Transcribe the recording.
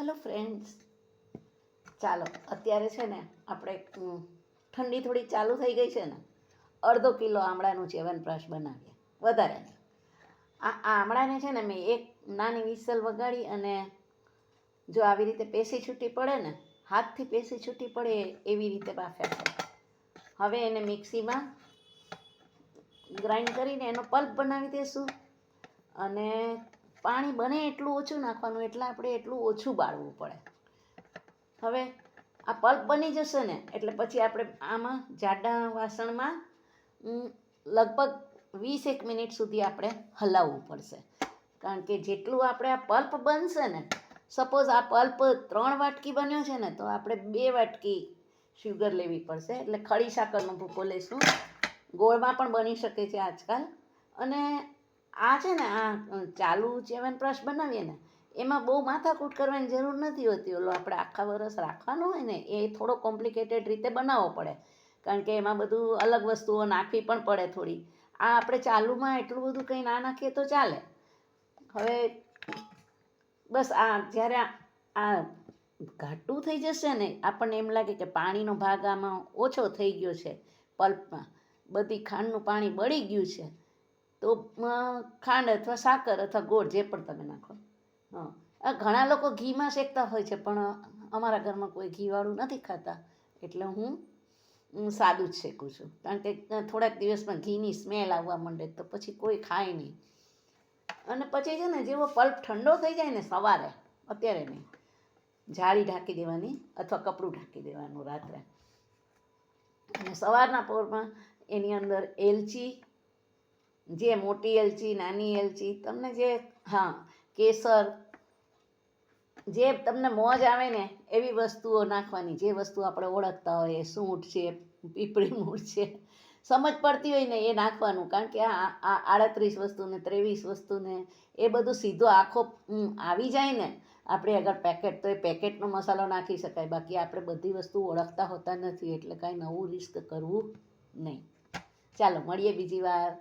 Hello friends, ચાલો અત્યારે છે ને આપણે ઠંડી થોડી ચાલુ થઈ ગઈ છે ને, અડધો કિલો આમળાનું ચ્યવનપ્રાશ બનાવીએ. વધારે આ આમળાને છે ને મેં એક નાની વિસલ વગાડી અને જો આવી રીતે પેસી છૂટી પડે ને, હાથથી પેસી છૂટી પડે એવી રીતે બાફ્યા છે. હવે એને મિક્સીમાં ગ્રાઇન્ડ કરીને એનો પલ્પ બનાવી દઈશું. અને પાણી બને એટલું ઓછું નાખવાનું, એટલે આપણે એટલું ઓછું બાળવું પડે. હવે આ પલ્પ બની જશે ને એટલે પછી આપણે આમાં જાડા વાસણમાં લગભગ 20 મિનિટ સુધી આપણે હલાવવું પડશે. કારણ કે જેટલું આપણે આ પલ્પ બનશે ને, સપોઝ આ પલ્પ 3 વાટકી બન્યો છે ને, તો આપણે 2 વાટકી શુગર લેવી પડશે. એટલે ખડી સાકરનો ભૂકો લઈશું. ગોળમાં પણ બની શકે છે આજકાલ. અને આ છે ને, આ ચાલુ ચ્યવનપ્રાશ બનાવીએ ને, એમાં બહુ માથાકૂટ કરવાની જરૂર નથી હોતી. ઓલો આપણે આખા વરસ રાખવાનો હોય ને, એ થોડો કોમ્પ્લિકેટેડ રીતે બનાવવો પડે. કારણ કે એમાં બધું અલગ વસ્તુઓ નાખવી પણ પડે થોડી. આ આપણે ચાલુમાં એટલું બધું કંઈ ના નાખીએ તો ચાલે. હવે બસ આ જ્યારે આ ઘાટું થઈ જશે ને, આપણને એમ લાગે કે પાણીનો ભાગ આમાં ઓછો થઈ ગયો છે, પલ્પમાં બધી ખાંડનું પાણી બળી ગયું છે, તો ખાંડ અથવા સાકર અથવા ગોળ જે પણ તમે નાખો. ઘણા લોકો ઘીમાં શેકતા હોય છે, પણ અમારા ઘરમાં કોઈ ઘીવાળું નથી ખાતા, એટલે હું સાદું જ શેકું છું. કારણ કે થોડાક દિવસમાં ઘીની સ્મેલ આવવા માંડે તો પછી કોઈ ખાય નહીં. અને પછી છે ને, જેવો પલ્પ ઠંડો થઈ જાય ને, સવારે, અત્યારે નહીં, જાળી ઢાંકી દેવાની અથવા કપડું ઢાંકી દેવાનું રાત્રે. અને સવારના પોરમાં એની અંદર એલચી, જે મોટી એલચી, નાની એલચી, તમને જે, કેસર, જે તમને મોજ આવે ને એવી વસ્તુઓ નાખવાની. જે વસ્તુ આપણે ઓળખતા હોય, સૂંઠ છે, પીપળી મૂળ છે, સમજ પડતી હોય ને એ નાખવાનું. કારણ કે આ 38 વસ્તુને 23 વસ્તુને એ બધું સીધો આખો આવી જાય ને, આપણે અગર પેકેટ, તો એ પેકેટનો મસાલો નાખી શકાય. બાકી આપણે બધી વસ્તુ ઓળખતા હોતા નથી, એટલે કાંઈ નવું રિસ્ક કરવું નહીં. ચાલો મળીએ બીજી વાર.